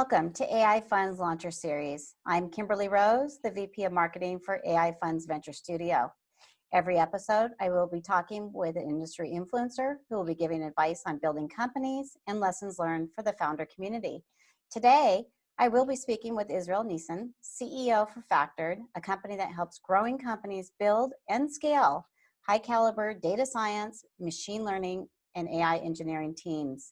welcome to AI Funds Launcher Series. I'm Kimberly Rose, the VP of Marketing for AI Funds Venture Studio. Every episode, I will be talking with an industry influencer who will be giving advice on building companies and lessons learned for the founder community. Today, I will be speaking with Israel Niezen, CEO for Factored, a company that helps growing companies build and scale high caliber data science, machine learning, and AI engineering teams.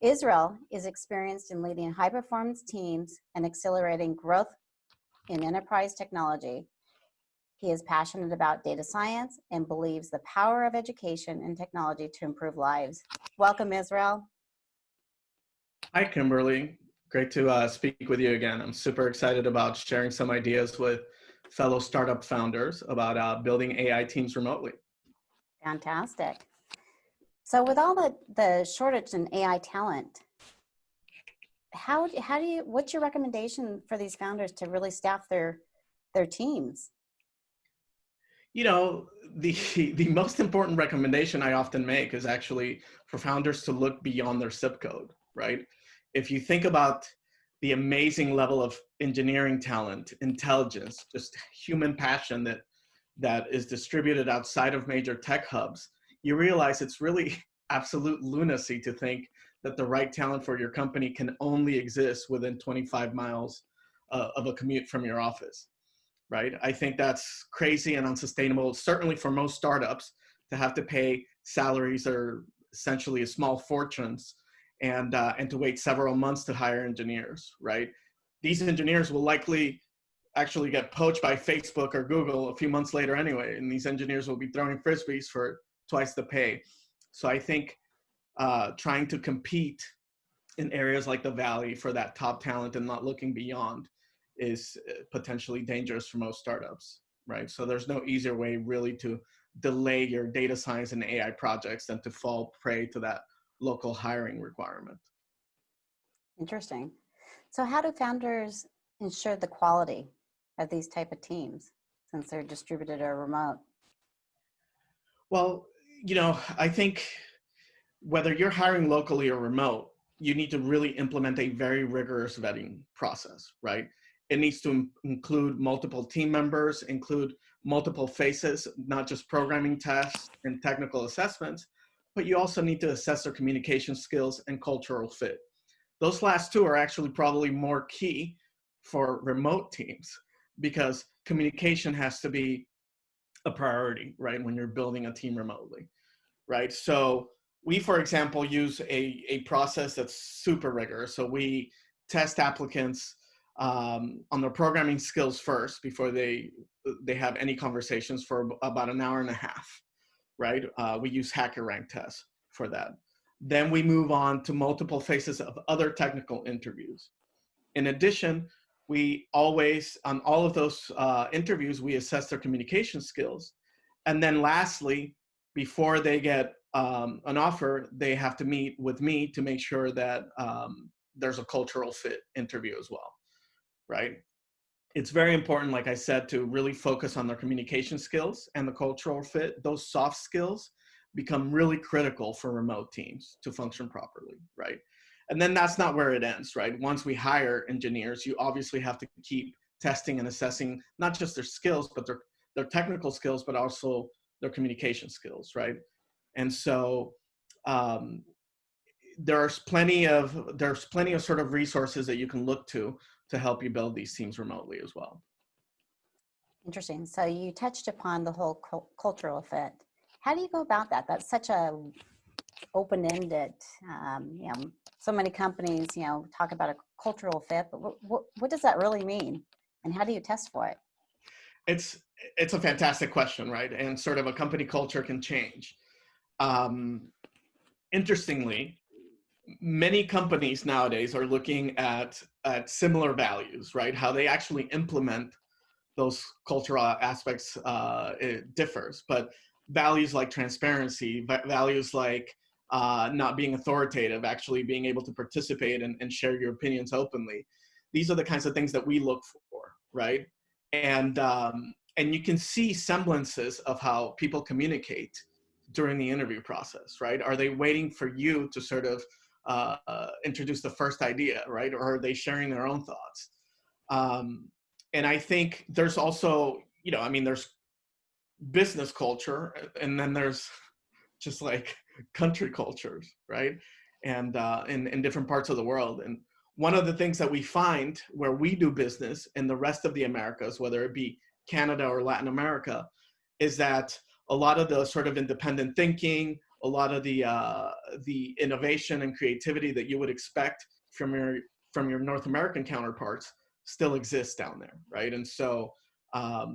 Israel is experienced in leading high-performance teams and accelerating growth in enterprise technology. He is passionate about data science and believes the power of education and technology to improve lives. Welcome, Israel. Hi, Kimberly. Great to speak with you again. I'm super excited about sharing some ideas with fellow startup founders about building AI teams remotely. Fantastic. So with all the shortage in AI talent, what's your recommendation for these founders to really staff their teams? You know, the most important recommendation I often make is actually for founders to look beyond their zip code, right? If you think about the amazing level of engineering talent, intelligence, just human passion that is distributed outside of major tech hubs, you realize it's really absolute lunacy to think that the right talent for your company can only exist within 25 miles of a commute from your office, right? I think that's crazy and unsustainable, certainly for most startups, to have to pay salaries that are essentially small fortunes and to wait several months to hire engineers, right? These engineers will likely actually get poached by Facebook or Google a few months later anyway, and these engineers will be throwing frisbees for twice the pay. So I think trying to compete in areas like the Valley for that top talent and not looking beyond is potentially dangerous for most startups, right? So there's no easier way really to delay your data science and AI projects than to fall prey to that local hiring requirement. Interesting. So how do founders ensure the quality of these type of teams since they're distributed or remote? Well, you know, I think whether you're hiring locally or remote, you need to really implement a very rigorous vetting process, right? It needs to include multiple team members, include multiple phases, not just programming tests and technical assessments, but you also need to assess their communication skills and cultural fit. Those last two are actually probably more key for remote teams because communication has to be a priority, right, when you're building a team remotely, right? So we, for example, use a process that's super rigorous. So we test applicants on their programming skills first before they have any conversations for about an hour and a half, right? We use HackerRank tests for that. Then we move on to multiple phases of other technical interviews. In addition, we always, on all of those interviews, we assess their communication skills. And then lastly, before they get an offer, they have to meet with me to make sure that there's a cultural fit interview as well, right? It's very important, like I said, to really focus on their communication skills and the cultural fit. Those soft skills become really critical for remote teams to function properly, right? And then that's not where it ends, right? Once we hire engineers, you obviously have to keep testing and assessing not just their skills, but their technical skills, but also their communication skills, right? And so there's plenty of sort of resources that you can look to help you build these teams remotely as well. Interesting. So you touched upon the whole cultural fit. How do you go about that? That's such a open-ended, so many companies, talk about a cultural fit, but what does that really mean? And how do you test for it? It's a fantastic question, right? And sort of a company culture can change. Interestingly, many companies nowadays are looking at similar values, right? How they actually implement those cultural aspects it differs, but values like transparency, values like not being authoritative, actually being able to participate and share your opinions openly. These are the kinds of things that we look for, right? And you can see semblances of how people communicate during the interview process, right? Are they waiting for you to sort of introduce the first idea, right? Or are they sharing their own thoughts? And I think there's also, I mean, there's business culture, and then there's just like country cultures, right? And in different parts of the world. And one of the things that we find where we do business in the rest of the Americas, whether it be Canada or Latin America, is that a lot of the sort of independent thinking, a lot of the innovation and creativity that you would expect from your North American counterparts still exists down there, right? And so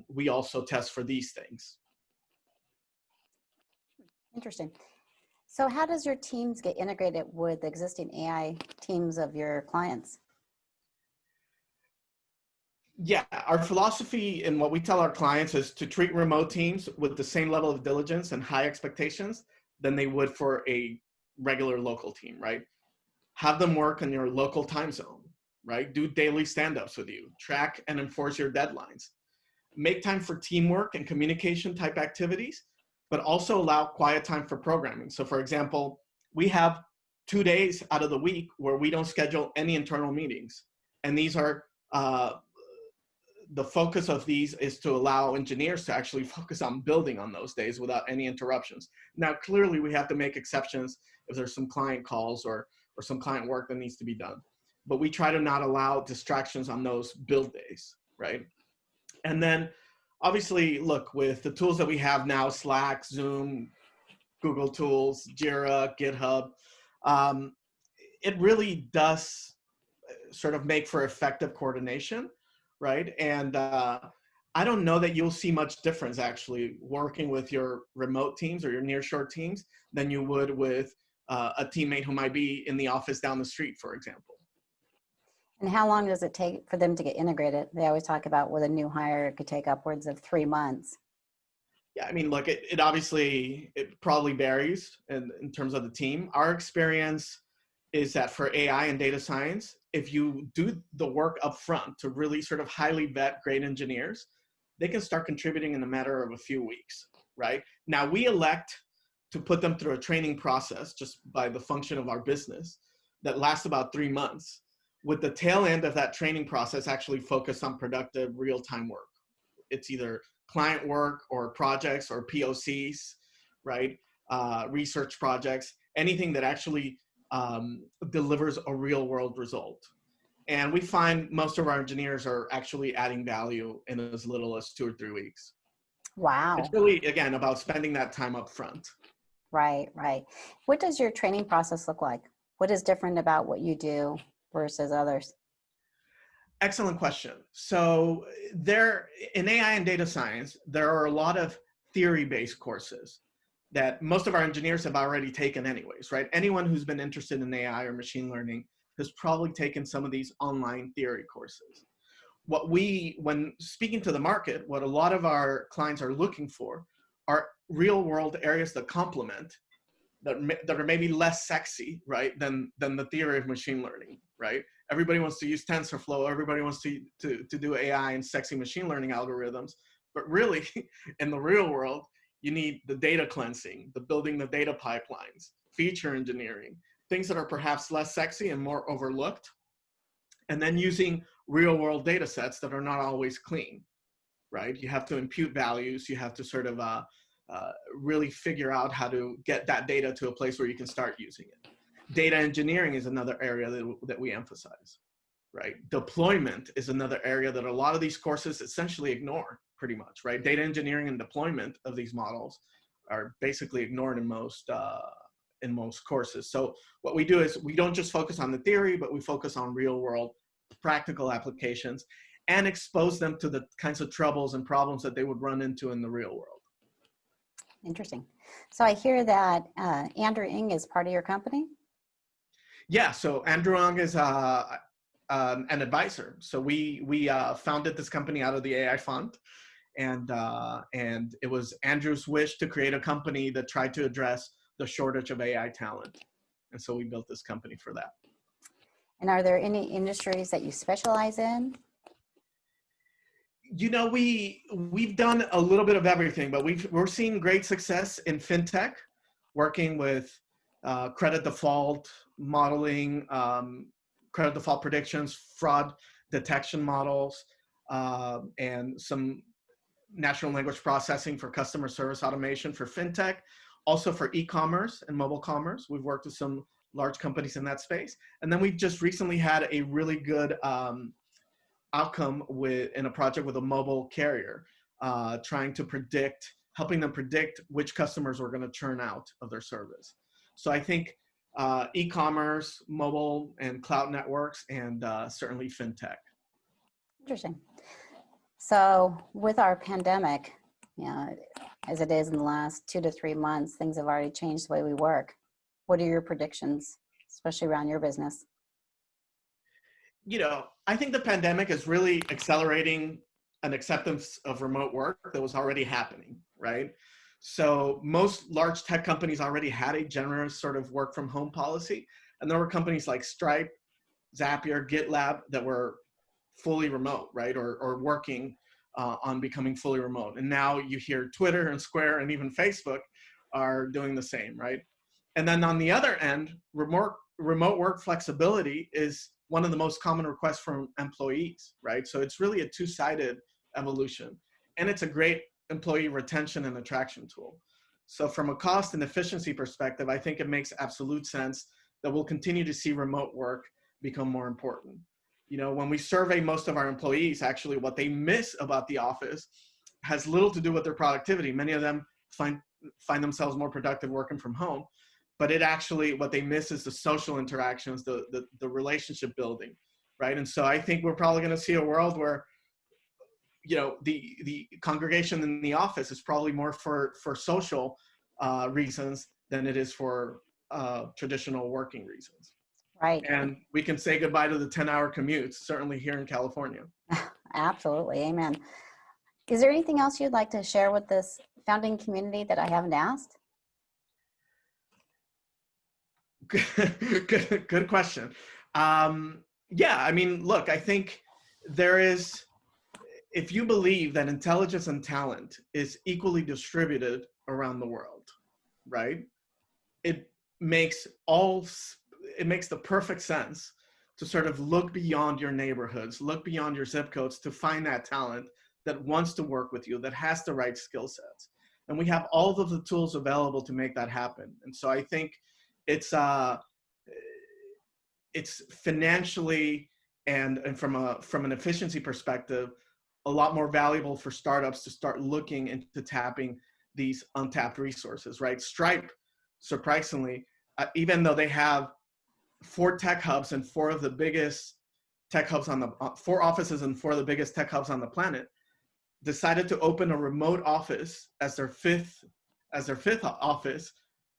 we also test for these things. Interesting. So how does your teams get integrated with the existing AI teams of your clients? Yeah, our philosophy and what we tell our clients is to treat remote teams with the same level of diligence and high expectations than they would for a regular local team, right? Have them work in your local time zone, right? Do daily stand-ups with you, track and enforce your deadlines, make time for teamwork and communication type activities, but also allow quiet time for programming. So for example, we have 2 days out of the week where we don't schedule any internal meetings. And these are, the focus of these is to allow engineers to actually focus on building on those days without any interruptions. Now, clearly we have to make exceptions if there's some client calls or some client work that needs to be done. But we try to not allow distractions on those build days, right? And then obviously, look, with the tools that we have now, Slack, Zoom, Google Tools, Jira, GitHub, it really does sort of make for effective coordination, right? And I don't know that you'll see much difference actually working with your remote teams or your nearshore teams than you would with a teammate who might be in the office down the street, for example. And how long does it take for them to get integrated? They always talk about with a new hire, it could take upwards of 3 months. Yeah, I mean, look, it obviously, it probably varies in terms of the team. Our experience is that for AI and data science, if you do the work up front to really sort of highly vet great engineers, they can start contributing in a matter of a few weeks, right? Now, we elect to put them through a training process just by the function of our business that lasts about 3 months, with the tail end of that training process actually focused on productive real-time work. It's either client work or projects or POCs, right? Research projects, anything that actually delivers a real world result. And we find most of our engineers are actually adding value in as little as 2 or 3 weeks. It's Wow. really, again, about spending that time up front. Right, right. What does your training process look like? What is different about what you do versus others? Excellent question. So there, in AI and data science, there are a lot of theory-based courses that most of our engineers have already taken anyways, right? Anyone who's been interested in AI or machine learning has probably taken some of these online theory courses. When speaking to the market, what a lot of our clients are looking for are real world areas that complement, that are maybe less sexy, right, than the theory of machine learning, right? Everybody wants to use TensorFlow. Everybody wants to do AI and sexy machine learning algorithms. But really, in the real world, you need the data cleansing, the building the data pipelines, feature engineering, things that are perhaps less sexy and more overlooked, and then using real world data sets that are not always clean, right? You have to impute values. You have to sort of really figure out how to get that data to a place where you can start using it. Data engineering is another area that we emphasize, right? Deployment is another area that a lot of these courses essentially ignore pretty much, right? Data engineering and deployment of these models are basically ignored in most courses. So what we do is we don't just focus on the theory, but we focus on real world practical applications and expose them to the kinds of troubles and problems that they would run into in the real world. Interesting. So I hear that Andrew Ng is part of your company. Yeah, so Andrew Ng is an advisor. So we founded this company out of the AI fund, and it was Andrew's wish to create a company that tried to address the shortage of AI talent, and so we built this company for that. And are there any industries that you specialize in? You know, we've done a little bit of everything, but we're seeing great success in fintech, working with credit default modeling, credit default predictions, fraud detection models, and some natural language processing for customer service automation for fintech, also for e-commerce and mobile commerce. We've worked with some large companies in that space. And then we just recently had a really good outcome in a project with a mobile carrier, trying to helping them predict which customers were going to churn out of their service. So I think e-commerce, mobile and cloud networks, and certainly fintech. Interesting. So with our pandemic, as it is in the last 2 to 3 months, things have already changed the way we work. What are your predictions, especially around your business? I think the pandemic is really accelerating an acceptance of remote work that was already happening, right? So most large tech companies already had a generous sort of work from home policy. And there were companies like Stripe, Zapier, GitLab that were fully remote, right? Or working on becoming fully remote. And now you hear Twitter and Square and even Facebook are doing the same, right? And then on the other end, remote work flexibility is one of the most common requests from employees, right? So it's really a two-sided evolution. And it's a great employee retention and attraction tool. So from a cost and efficiency perspective, I think it makes absolute sense that we'll continue to see remote work become more important. When we survey most of our employees, actually what they miss about the office has little to do with their productivity. Many of them find themselves more productive working from home, but what they miss is the social interactions, the relationship building, right? And so I think we're probably going to see a world where, the congregation in the office is probably more for social reasons than it is for traditional working reasons. Right. And we can say goodbye to the 10-hour commutes, certainly here in California. Absolutely. Amen. Is there anything else you'd like to share with this founding community that I haven't asked? Good question. Look, I think if you believe that intelligence and talent is equally distributed around the world, right? It makes the perfect sense to sort of look beyond your neighborhoods, look beyond your zip codes to find that talent that wants to work with you, that has the right skill sets. And we have all of the tools available to make that happen. And so I think it's financially and from an efficiency perspective, a lot more valuable for startups to start looking into tapping these untapped resources, right? Stripe, surprisingly, even though they have 4 tech hubs and 4 of the biggest tech hubs 4 offices and 4 of the biggest tech hubs on the planet, decided to open a remote office as their fifth office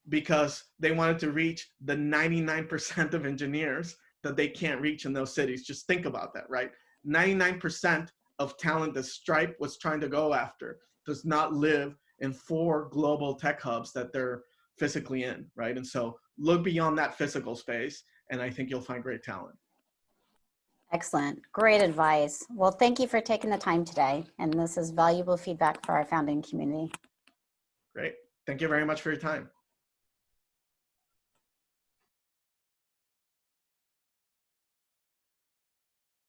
because they wanted to reach the 99% of engineers that they can't reach in those cities. Just think about that, right? 99% of talent that Stripe was trying to go after does not live in 4 global tech hubs that they're physically in, right? And so look beyond that physical space, and I think you'll find great talent. Excellent. Great advice. Well, thank you for taking the time today. And this is valuable feedback for our founding community. Great. Thank you very much for your time.